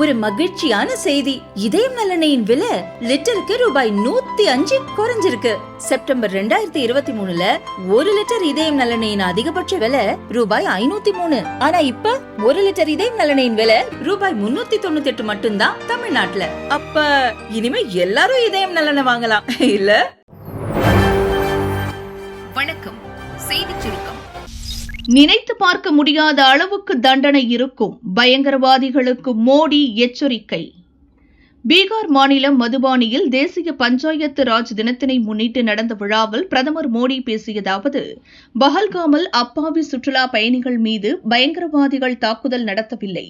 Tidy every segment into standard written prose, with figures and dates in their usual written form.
ஒரு மகிழ்ச்சியான செய்தி. இதயம் நல்லெண்ணெயின் விலை லிட்டருக்கு ரூபாய் 105 குறைஞ்சிருக்கு. செப்டம்பர் 2023ல 1 லிட்டர் இதயம் நல்லெண்ணெயின் அதிகபட்ச விலை ரூபாய் 503. ஆனா இப்ப 1 லிட்டர் இதயம் நல்லெண்ணெயின் விலை ரூபாய் 398 மட்டும்தான் தமிழ்நாட்டுல. அப்ப இனிமே எல்லாரும் இதயம் நல்லெண்ணெய் வாங்கலாம் இல்ல? வணக்கம். செய்திச் சுருக்கம். நினைத்து பார்க்க முடியாத அளவுக்கு தண்டனை இருக்கும், பயங்கரவாதிகளுக்கு மோடி எச்சரிக்கை. பீகார் மாநிலம் மதுபானியில் தேசிய பஞ்சாயத்து ராஜ் தினத்தினை முன்னிட்டு நடந்த விழாவில் பிரதமர் மோடி பேசியதாவது: பஹல்காமில் அப்பாவி சுற்றுலா பயணிகள் மீது பயங்கரவாதிகள் தாக்குதல் நடத்தவில்லை,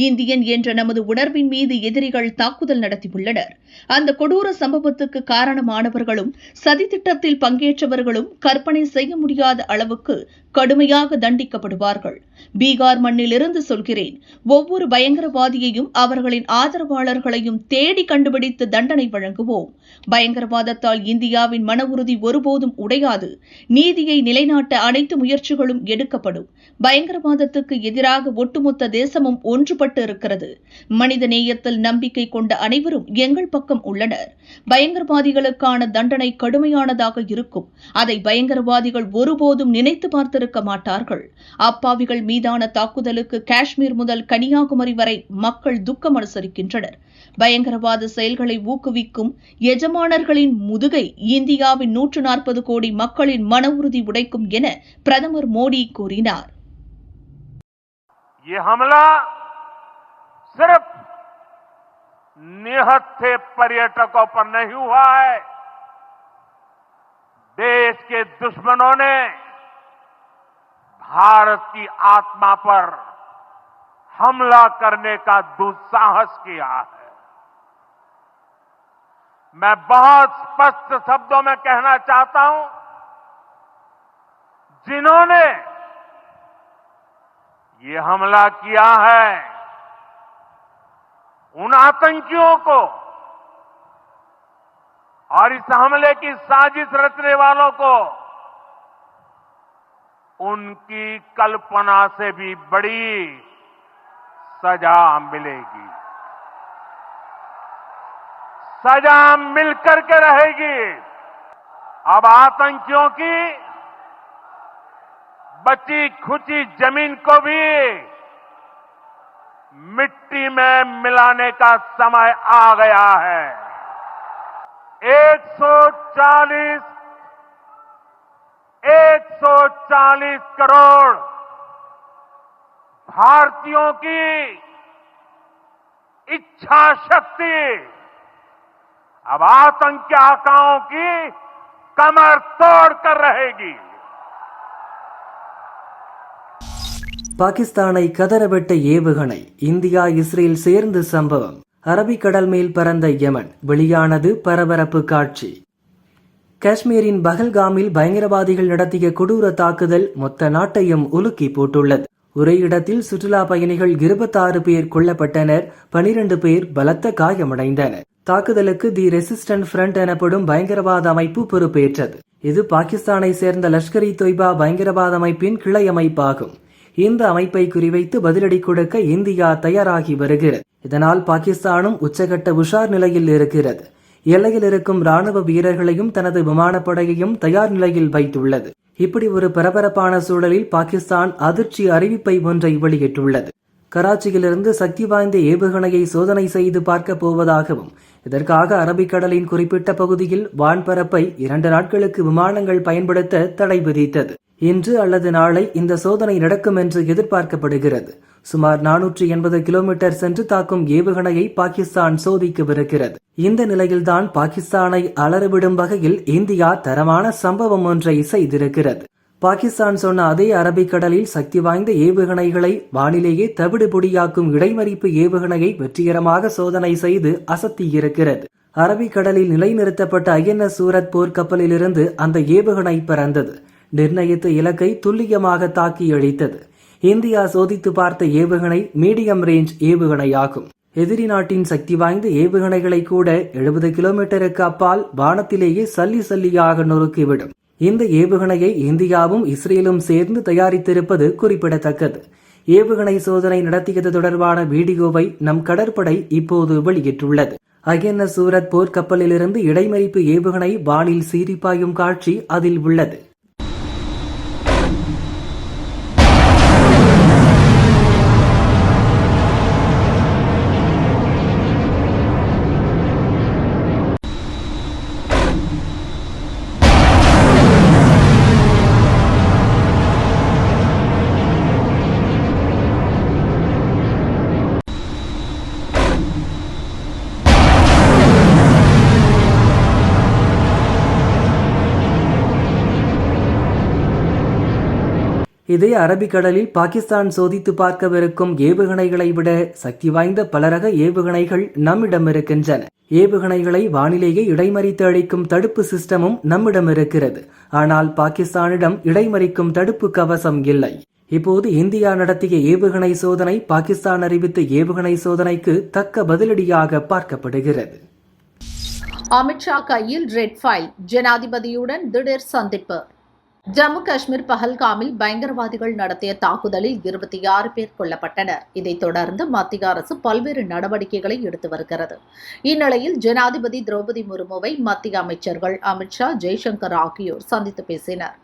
இந்தியன் என்ற நமது உணர்வின் மீது எதிரிகள் தாக்குதல் நடத்தியுள்ளனர். அந்த கொடூர சம்பவத்துக்கு காரணமானவர்களும் சதித்திட்டத்தில் பங்கேற்றவர்களும் கற்பனை செய்ய முடியாத அளவுக்கு கடுமையாக தண்டிக்கப்படுவார்கள். பீகார் மண்ணிலிருந்து சொல்கிறேன், ஒவ்வொரு பயங்கரவாதியையும் அவர்களின் ஆதரவாளர்களையும் தேடி கண்டுபிடித்து தண்டனை வழங்குவோம். பயங்கரவாதத்தால் இந்தியாவின் மன உறுதி ஒருபோதும் உடையாது. நீதியை நிலைநாட்ட அனைத்து முயற்சிகளும் எடுக்கப்படும். பயங்கரவாதத்துக்கு எதிராக ஒட்டுமொத்த தேசமும் ஒன்றுபட்டு இருக்கிறது. மனித நேயத்தில் நம்பிக்கை கொண்ட அனைவரும் எங்கள் பக்கம் உள்ளனர். பயங்கரவாதிகளுக்கான தண்டனை கடுமையானதாக இருக்கும். அதை பயங்கரவாதிகள் ஒருபோதும் நினைத்து பார்த்திருக்க மாட்டார்கள். அப்பாவிகள் மீதான தாக்குதலுக்கு காஷ்மீர் முதல் கன்னியாகுமரி வரை மக்கள் துக்கம் அனுசரிக்கின்றனர். பயங்கரவாத செயல்களை ஊக்குவிக்கும் எஜமானர்களின் முதுகை இந்தியாவின் 140 கோடி மக்களின் மன உறுதி உடைக்கும் என பிரதமர் மோடி கூறினார். ये हमला सिर्फ निहत्थे पर्यटकों पर नहीं हुआ है. देश के दुश्मनों ने भारत की आत्मा पर हमला करने का दुस्साहस किया है. मैं बहुत स्पष्ट शब्दों में कहना चाहता हूं, जिन्होंने ये हमला किया है, उन आतंकियों को और इस हमले की साजिश रचने वालों को उनकी कल्पना से भी बड़ी सजा मिलेगी. सजा मिलकर के रहेगी. अब आतंकियों की बची खुची जमीन को भी मिट्टी में मिलाने का समय आ गया है. 140 करोड़ भारतीयों की इच्छा शक्ति अब आतंकी आकाओं की कमर तोड़ कर रहेगी. பாகிஸ்தானை கதறவிட்ட ஏவுகணை, இந்தியா இஸ்ரேல் சேர்ந்து சம்பவம். அரபிக்கடல் மேல் பறந்த யமன், வெளியானது பரபரப்பு காட்சி. காஷ்மீரின் பஹல்காமில் பயங்கரவாதிகள் நடத்திய கொடூர தாக்குதல் மொத்த நாட்டையும் உலுக்கி போட்டுள்ளது. ஒரே இடத்தில் சுற்றுலா பயணிகள் 26 பேர் கொல்லப்பட்டனர், 12 பேர் பலத்த காயமடைந்தனர். தாக்குதலுக்கு தி ரெசிஸ்டன்ட் ஃப்ரண்ட் எனப்படும் பயங்கரவாத அமைப்பு பொறுப்பேற்றது. இது பாகிஸ்தானை சேர்ந்த லஷ்கர் இ தொய்பா பயங்கரவாத அமைப்பின் கிளை அமைப்பாகும். இந்த அமைப்பை குறிவைத்து பதிலடி கொடுக்க இந்தியா தயாராகி வருகிறது. இதனால் பாகிஸ்தானும் உச்சகட்ட உஷார் நிலையில் இருக்கிறது. எல்லையில் இருக்கும் ராணுவ வீரர்களையும் தனது விமானப்படையையும் தயார் நிலையில் வைத்துள்ளது. இப்படி ஒரு பரபரப்பான சூழலில் பாகிஸ்தான் அதிர்ச்சி அறிவிப்பை ஒன்றை வெளியிட்டுள்ளது. கராச்சியிலிருந்து சக்தி வாய்ந்த ஏவுகணையை சோதனை செய்து பார்க்க போவதாகவும், இதற்காக அரபிக்கடலின் குறிப்பிட்ட பகுதியில் வான்பரப்பை 2 நாட்களுக்கு விமானங்கள் பயன்படுத்த தடை விதித்தது. இன்று அல்லது நாளை இந்த சோதனை நடக்கும் என்று எதிர்பார்க்கப்படுகிறது. சுமார் 480 கிலோமீட்டர் சென்று தாக்கும் ஏவுகணையை பாகிஸ்தான் சோதிக்கவிருக்கிறது. இந்த நிலையில்தான் பாகிஸ்தானை அலறவிடும் வகையில் இந்தியா தரமான சம்பவம் ஒன்றை செய்திருக்கிறது. பாகிஸ்தான் சொன்ன அதே அரபிக்கடலில் சக்தி வாய்ந்த ஏவுகணைகளை வானிலேயே தவிடு பொடியாக்கும் இடைமறிப்பு ஏவுகணையை வெற்றிகரமாக சோதனை செய்து அசத்தியிருக்கிறது. அரபிக்கடலில் நிலைநிறுத்தப்பட்ட INS சூரத் போர்க்கப்பலிலிருந்து அந்த ஏவுகணை பறந்தது. நிர்ணயித்த இலக்கை துல்லியமாக தாக்கி அழித்தது. இந்தியா சோதித்து பார்த்த ஏவுகணை மீடியம் ரேஞ்ச் ஏவுகணையாகும். எதிரி நாட்டின் சக்தி வாய்ந்த ஏவுகணைகளை கூட 70 கிலோமீட்டருக்கு அப்பால் வானத்திலேயே சல்லி சல்லியாக நொறுக்கிவிடும். இந்த ஏவுகணையை இந்தியாவும் இஸ்ரேலும் சேர்ந்து தயாரித்திருப்பது குறிப்பிடத்தக்கது. ஏவுகணை சோதனை நடத்தியது தொடர்பான வீடியோவை நம் கடற்படை இப்போது வெளியிட்டுள்ளது. INS சூரத் போர்க்கப்பலிலிருந்து இடைமறிப்பு ஏவுகணை வானில் சீறிப்பாயும் காட்சி அதில் உள்ளது. இதே அரபிக்கடலில் பாகிஸ்தான் சோதித்து பார்க்கவிருக்கும் ஏவுகணைகளை விட சக்தி வாய்ந்த பலரக ஏவுகணைகள் நம்மிடம் இருக்கின்றன. ஏவுகணைகளை வானிலேயே இடைமறித்து அளிக்கும் தடுப்பு சிஸ்டமும் நம்மிடம் இருக்கிறது. ஆனால் பாகிஸ்தானிடம் இடைமறிக்கும் தடுப்பு கவசம் இல்லை. இப்போது இந்தியா நடத்திய ஏவுகணை சோதனை பாகிஸ்தான் அறிவித்த ஏவுகணை சோதனைக்கு தக்க பதிலடியாக பார்க்கப்படுகிறது. அமித்ஷா கையில் ரெட் ஃபைல், ஜனாதிபதியுடன் திடீர் சந்திப்பு. ஜம்மு காஷ்மீர் பஹல்காமில் பயங்கரவாதிகள் நடத்திய தாக்குதலில் 26 பேர் கொல்லப்பட்டனர். இதைத் தொடர்ந்து மத்திய அரசு பல்வேறு நடவடிக்கைகளை எடுத்து வருகிறது. இந்நிலையில் ஜனாதிபதி திரௌபதி முர்முவை மத்திய அமைச்சர்கள் அமித்ஷா, ஜெய்சங்கர் ஆகியோர் சந்தித்து பேசினர்.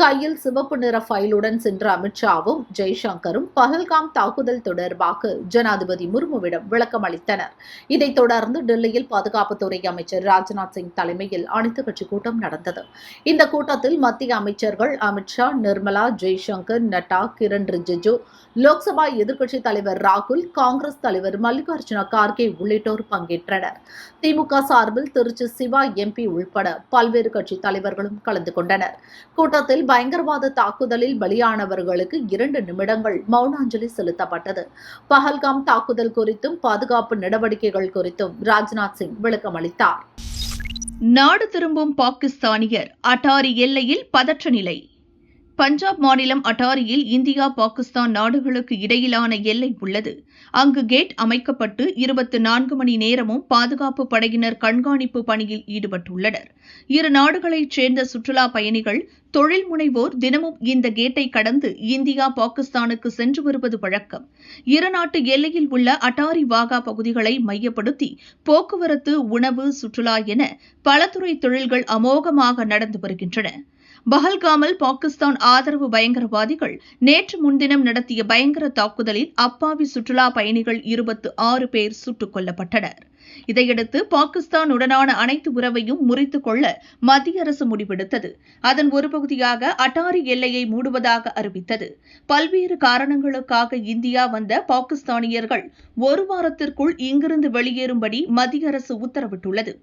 கையில் சிவப்பு நிற ஃபைலுடன் சென்ற அமித்ஷாவும் ஜெய்சங்கரும் பஹல்காம் தாக்குதல் தொடர்பாக ஜனாதிபதி முர்முவிடம் விளக்கம் அளித்தனர். இதைத் தொடர்ந்து டெல்லியில் பாதுகாப்புத்துறை அமைச்சர் ராஜ்நாத் சிங் தலைமையில் அனைத்துக் கட்சி கூட்டம் நடந்தது. இந்த கூட்டத்தில் மத்திய அமைச்சர்கள் அமித்ஷா, நிர்மலா, ஜெய்சங்கர், நட்டா, கிரண் ரிஜிஜு, லோக்சபா எதிர்க்கட்சித் தலைவர் ராகுல், காங்கிரஸ் தலைவர் மல்லிகார்ஜுன கார்கே உள்ளிட்டோர் பங்கேற்றனர். திமுக சார்பில் திருச்சி சிவா MP உள்பட பல்வேறு கட்சி தலைவர்களும் கலந்து கொண்டனர். கூட்டத்தில் பயங்கரவாத தாக்குதலில் பலியானவர்களுக்கு 2 நிமிடங்கள் மௌனாஞ்சலி செலுத்தப்பட்டது. பஹல்காம் தாக்குதல் குறித்தும் பாதுகாப்பு நடவடிக்கைகள் குறித்தும் ராஜ்நாத் சிங் விளக்கம் அளித்தார். நாடு திரும்பும் பாகிஸ்தானியர், அட்டாரி எல்லையில் பதற்ற நிலை. பஞ்சாப் மாநிலம் அட்டாரியில் இந்தியா பாகிஸ்தான் நாடுகளுக்கு இடையிலான எல்லை உள்ளது. அங்கு கேட் அமைக்கப்பட்டு 24 மணி நேரமும் பாதுகாப்பு படையினர் கண்காணிப்பு பணியில் ஈடுபட்டுள்ளனர். இரு நாடுகளைச் சேர்ந்த சுற்றுலா பயணிகள், தொழில் முனைவோர் தினமும் இந்த கேட்டை கடந்து இந்தியா பாகிஸ்தானுக்கு சென்று வருவது வழக்கம். இரு நாட்டு எல்லையில் உள்ள அட்டாரி வாகா பகுதிகளை மையப்படுத்தி போக்குவரத்து, உணவு, சுற்றுலா என பலதுறை தொழில்கள் அமோகமாக நடந்து வருகின்றன. பஹல்காமில் பாகிஸ்தான் ஆதரவு பயங்கரவாதிகள் நேற்று முன்தினம் நடத்திய பயங்கர தாக்குதலில் அப்பாவி சுற்றுலா பயணிகள் 26 பேர் சுட்டுக் கொல்லப்பட்டனர். இதையடுத்து பாகிஸ்தானுடனான அனைத்து உறவையும் முறித்துக் கொள்ள மத்திய அரசு முடிவெடுத்தது. அதன் ஒரு பகுதியாக அட்டாரி எல்லையை மூடுவதாக அறிவித்தது. பல்வேறு காரணங்களுக்காக இந்தியா வந்த பாகிஸ்தானியர்கள் 1 வாரத்திற்குள் இங்கிருந்து வெளியேறும்படி மத்திய அரசு உத்தரவிட்டுள்ளது.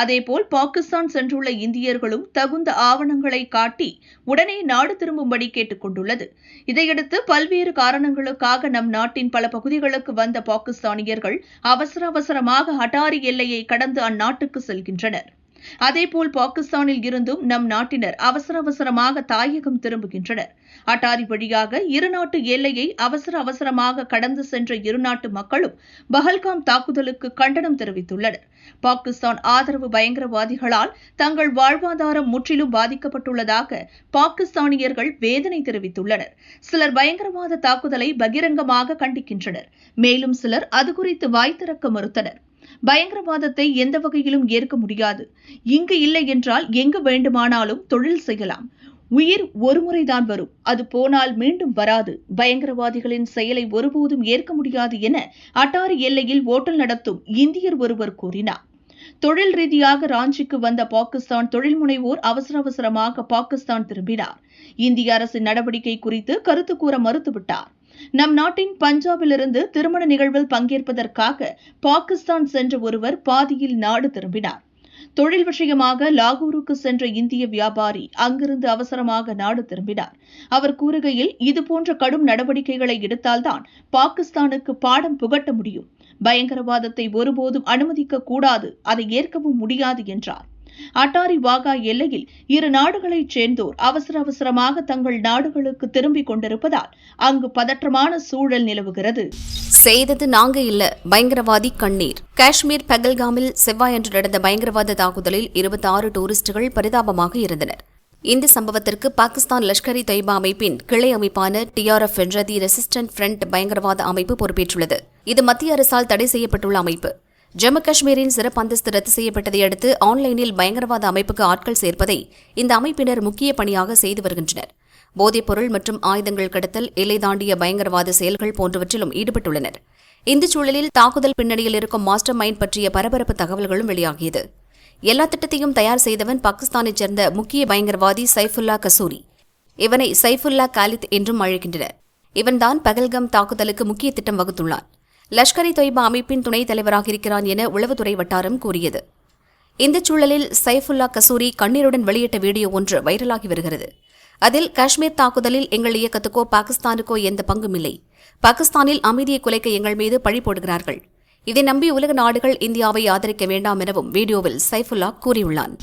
அதேபோல் பாகிஸ்தான் சென்றுள்ள இந்தியர்களும் தகுந்த ஆவணங்களை காட்டி உடனே நாடு திரும்பும்படி கேட்டுக் கொண்டுள்ளது. இதையடுத்து பல்வேறு காரணங்களுக்காக நம் நாட்டின் பல பகுதிகளுக்கு வந்த பாகிஸ்தானியர்கள் அவசரமாக அட்டாரி எல்லையை கடந்து அந்நாட்டுக்கு செல்கின்றனர். அதேபோல் பாகிஸ்தானில் இருந்தும் நம் நாட்டினர் அவசரமாக தாயகம் திரும்புகின்றனர். அட்டாரி வழியாக இரு நாட்டு எல்லையை அவசரமாக கடந்து சென்ற இரு நாட்டு மக்களும் பஹல்காம் தாக்குதலுக்கு கண்டனம் தெரிவித்துள்ளனர். பாகிஸ்தான் ஆதரவு பயங்கரவாதிகளால் தங்கள் வாழ்வாதாரம் முற்றிலும் பாதிக்கப்பட்டுள்ளதாக பாகிஸ்தானியர்கள் வேதனை தெரிவித்துள்ளனர். சிலர் பயங்கரவாத தாக்குதலை பகிரங்கமாக கண்டிக்கின்றனர். மேலும் சிலர் அது குறித்து வாய் திறக்க மறுத்தனர். பயங்கரவாதத்தை எந்த வகையிலும் ஏற்க முடியாது. இங்கு இல்லை என்றால் எங்கு வேண்டுமானாலும் தொழில் செய்யலாம். உயிர் ஒருமுறைதான் வரும், அது போனால் மீண்டும் வராது. பயங்கரவாதிகளின் செயலை ஒருபோதும் ஏற்க முடியாது என அட்டாரி எல்லையில் ஓட்டல் நடத்தும் இந்தியர் ஒருவர் கூறினார். தொழில் ரீதியாக ராஞ்சிக்கு வந்த பாகிஸ்தான் தொழில் முனைவோர் அவசரமாக பாகிஸ்தான் திரும்பினார். இந்திய அரசின் நடவடிக்கை குறித்து கருத்து கூற மறுத்துவிட்டார். நம் நாட்டின் பஞ்சாபிலிருந்து திருமண நிகழ்வில் பங்கேற்பதற்காக பாகிஸ்தான் சென்ற ஒருவர் பாதியில் நாடு திரும்பினார். தொழில் விஷயமாக லாகூருக்கு சென்ற இந்திய வியாபாரி அங்கிருந்து அவசரமாக நாடு திரும்பினார். அவர் கூறுகையில், இதுபோன்ற கடும் நடவடிக்கைகளை எடுத்தால்தான் பாகிஸ்தானுக்கு பாடம் புகட்ட முடியும். பயங்கரவாதத்தை ஒருபோதும் அனுமதிக்க கூடாது, அதை ஏற்கவும் முடியாது என்றார். அட்டாரி வாகா எல்லையில் இரு நாடுகளைச் சேர்ந்தோர் அவசரமாக தங்கள் நாடுகளுக்கு திரும்பிக் கொண்டிருப்பதால் அங்கு பதற்றமான சூழல் நிலவுகிறது. செய்தது நாங்க இல்ல, பயங்கரவாதி கண்ணீர். காஷ்மீர் பஹல்காமில் செவ்வாயன்று நடந்த பயங்கரவாத தாக்குதலில் 26 டூரிஸ்டுகள் பரிதாபமாக இருந்தனர். இந்த சம்பவத்திற்கு பாகிஸ்தான் லஷ்கர்-இ தொய்பா அமைப்பின் கிளை அமைப்பான TRF என்ற தி ரெசிஸ்டன்ட் ஃப்ரண்ட் பயங்கரவாத அமைப்பு பொறுப்பேற்றுள்ளது. இது மத்திய அரசால் தடை செய்யப்பட்டுள்ள அமைப்பு. ஜம்மு காஷ்மீரின் சிறப்பு அந்தஸ்து ரத்து செய்யப்பட்டதை அடுத்து ஆன்லைனில் பயங்கரவாத அமைப்புக்கு ஆட்கள் சேர்ப்பதை இந்த அமைப்பினர் முக்கிய பணியாக செய்து வருகின்றனர். போதைப்பொருள் மற்றும் ஆயுதங்கள் கடத்தல், எல்லை தாண்டிய பயங்கரவாத செயல்கள் போன்றவற்றிலும் ஈடுபட்டுள்ளனர். இந்த சூழலில் தாக்குதல் பின்னணியில் இருக்கும் மாஸ்டர் மைண்ட் பற்றிய பரபரப்பு தகவல்களும் வெளியாகியது. எல்லா திட்டத்தையும் தயார் செய்தவன் பாகிஸ்தானைச் சேர்ந்த முக்கிய பயங்கரவாதி சைஃபுல்லா கசூரி. இவனை சைஃபுல்லா காலித் என்றும் அழைக்கின்றனர். இவன்தான் பகல்கம் தாக்குதலுக்கு முக்கிய திட்டம் வகுத்துள்ளான். லஷ்கர்-இ தொய்பா அமைப்பின் துணைத் தலைவராக இருக்கிறான் என உளவுத்துறை வட்டாரம் கூறியது. இந்த சூழலில் சைஃபுல்லா கசூரி கண்ணீருடன் வெளியிட்ட வீடியோ ஒன்று வைரலாகி வருகிறது. அதில் காஷ்மீர் தாக்குதலில் எங்கள் இயக்கத்துக்கோ பாகிஸ்தானுக்கோ எந்த பங்கும் இல்லை. பாகிஸ்தானில் அமைதியை குலைக்க எங்கள் மீது பழி போடுகிறார்கள். இதை நம்பி உலக நாடுகள் இந்தியாவை ஆதரிக்க வேண்டாம் எனவும் வீடியோவில் சைஃபுல்லா கூறியுள்ளான்.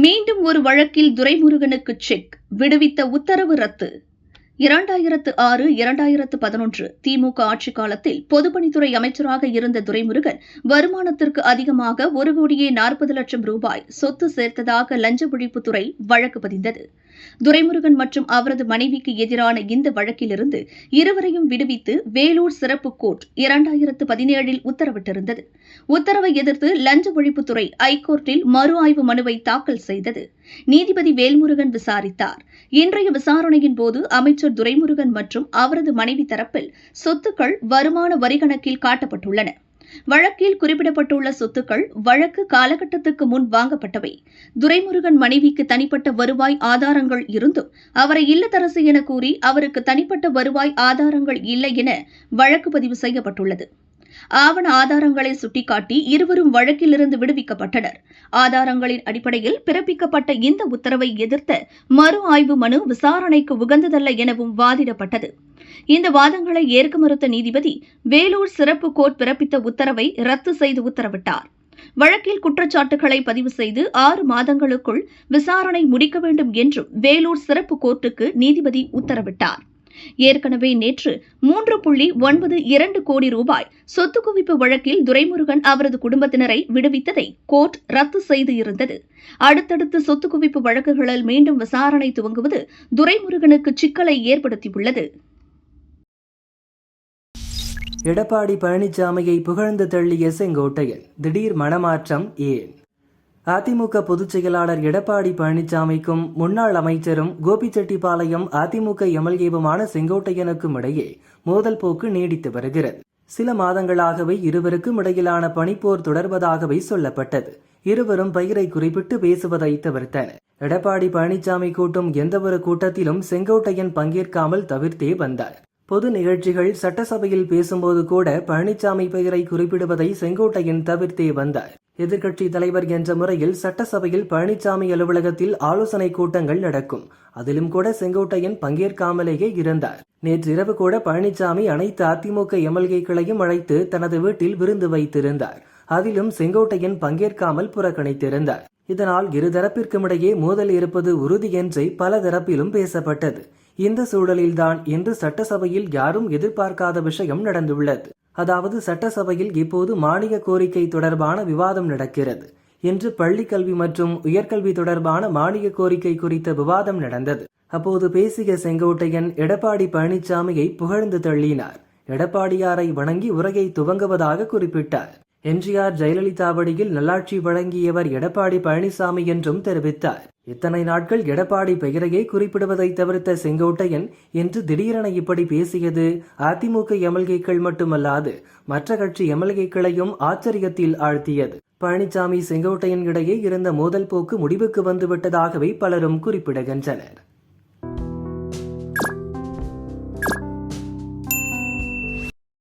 மீண்டும் ஒரு வழக்கில் துரைமுருகனுக்கு செக், விடுவித்த உத்தரவு ரத்து. 2006-2011 திமுக ஆட்சிக் காலத்தில் பொதுப்பணித்துறை அமைச்சராக இருந்த துரைமுருகன் வருமானத்திற்கு அதிகமாக 1,40,00,000 ரூபாய் சொத்து சேர்த்ததாக லஞ்ச ஒழிப்புத்துறை வழக்கு பதிந்தது. துரைமுருகன் மற்றும் அவரது மனைவிக்கு எதிரான இந்த வழக்கிலிருந்து இருவரையும் விடுவித்து வேலூர் சிறப்பு கோர்ட் 2017 உத்தரவிட்டிருந்தது. உத்தரவை எதிர்த்து லஞ்ச ஒழிப்புத்துறை ஐகோர்ட்டில் மறு ஆய்வு மனுவை தாக்கல் செய்தது. நீதிபதி வேல்முருகன் விசாரித்தார். இன்றைய விசாரணையின் போது அமைச்சர் துரைமுருகன் மற்றும் அவரது மனைவி தரப்பில் சொத்துக்கள் வருமான வரி கணக்கில் காட்டப்பட்டுள்ளன. வழக்கில் குறிப்பிடப்பட்டுள்ள சொத்துக்கள் வழக்கு காலகட்டத்துக்கு முன் வாங்கப்பட்டவை. துரைமுருகன் மனைவிக்கு தனிப்பட்ட வருவாய் ஆதாரங்கள் இருந்தும் அவரை இல்லத்தரசி என கூறி அவருக்கு தனிப்பட்ட வருவாய் ஆதாரங்கள் இல்லை என வழக்கு பதிவு செய்யப்பட்டுள்ளது. ஆவண ஆதாரங்களை சுட்டிக்காட்டி இருவரும் வழக்கிலிருந்து விடுவிக்கப்பட்டனர். ஆதாரங்களின் அடிப்படையில் பிறப்பிக்கப்பட்ட இந்த உத்தரவை எதிர்த்த மறு ஆய்வு மனு விசாரணைக்கு உகந்ததல்ல எனவும் வாதிடப்பட்டது. இந்த வாதங்களை ஏற்க மறுத்த நீதிபதி வேலூர் சிறப்பு கோர்ட் பிறப்பித்த உத்தரவை ரத்து செய்து உத்தரவிட்டார். வழக்கில் குற்றச்சாட்டுகளை பதிவு செய்து 6 மாதங்களுக்குள் விசாரணை முடிக்க வேண்டும் என்றும் வேலூர் சிறப்பு கோர்ட்டுக்கு நீதிபதி உத்தரவிட்டார். ஏற்கனவே நேற்று 3.92 கோடி ரூபாய் சொத்து குவிப்பு வழக்கில் துரைமுருகன் அவரது குடும்பத்தினரை விடுவித்ததை கோர்ட் ரத்து செய்து இருந்தது. அடுத்தடுத்து சொத்து குவிப்பு வழக்குகளில் மீண்டும் விசாரணை துவங்குவது துரைமுருகனுக்கு சிக்கலை ஏற்படுத்தியுள்ளது. எடப்பாடி பழனிசாமியை புகழ்ந்து தள்ளிய செங்கோட்டையன் திடீர் மனமாற்றம் ஏன்? அதிமுக பொதுச் செயலாளர் எடப்பாடி பழனிசாமிக்கும் முன்னாள் அமைச்சரும் கோபிச்செட்டிப்பாளையம் அதிமுக எம்எல்ஏவுமான செங்கோட்டையனுக்கும் இடையே மோதல் போக்கு நீடித்து வருகிறது. சில மாதங்களாகவே இருவருக்கும் இடையிலான பனிப்போர் தொடர்வதாகவே சொல்லப்பட்டது. இருவரும் பெயரை குறிப்பிட்டு பேசுவதை தவிர்த்தனர். எடப்பாடி பழனிசாமி கூட்டும் எந்தவொரு கூட்டத்திலும் செங்கோட்டையன் பங்கேற்காமல் தவிர்த்தே வந்தார். பொது நிகழ்ச்சிகள், சட்டசபையில் பேசும்போது கூட பழனிசாமி பெயரை குறிப்பிடுவதை செங்கோட்டையன் தவிர்த்தே வந்தார். எதிர்க்கட்சி தலைவர் என்ற முறையில் சட்டசபையில் பழனிசாமி அலுவலகத்தில் ஆலோசனை கூட்டங்கள் நடக்கும். அதிலும் கூட செங்கோட்டையன் பங்கேற்காமலேயே இருந்தார். நேற்றிரவு கூட பழனிசாமி அனைத்து அதிமுக எம்எல்ஏக்களையும் அழைத்து தனது வீட்டில் விருந்து வைத்திருந்தார். அதிலும் செங்கோட்டையன் பங்கேற்காமல் புறக்கணித்திருந்தார். இதனால் இருதரப்பிற்கும் இடையே மோதல் இருப்பது உறுதி என்று பல தரப்பிலும் பேசப்பட்டது. இந்த சூழலில்தான் இன்று சட்டசபையில் யாரும் எதிர்பார்க்காத விஷயம் நடந்துள்ளது. அதாவது சட்டசபையில் இப்போது மானிய கோரிக்கை தொடர்பான விவாதம் நடக்கிறது. இன்று பள்ளிக்கல்வி மற்றும் உயர்கல்வி தொடர்பான மானிய கோரிக்கை குறித்த விவாதம் நடந்தது. அப்போது பேசிய செங்கோட்டையன் எடப்பாடி பழனிசாமியை புகழ்ந்து தள்ளினார். எடப்பாடியாரை வணங்கி உரையை துவங்குவதாக குறிப்பிட்டார். எம்ஜிஆர் ஜெயலலிதா வழியில் நல்லாட்சி வழங்கியவர் எடப்பாடி பழனிசாமி என்றும் தெரிவித்தார். இத்தனை நாட்கள் எடப்பாடி பெயரையே குறிப்பிடுவதை தவிர்த்த செங்கோட்டையன் இன்று திடீரென இப்படி பேசியது அதிமுக எம்எல்ஏக்கள் மட்டுமல்லாது மற்ற கட்சி எம்எல்ஏக்களையும் ஆச்சரியத்தில் ஆழ்த்தியது. பழனிசாமி செங்கோட்டையன் இடையே இருந்த மோதல் போக்கு முடிவுக்கு வந்துவிட்டதாகவே பலரும் குறிப்பிடுகின்றனர்.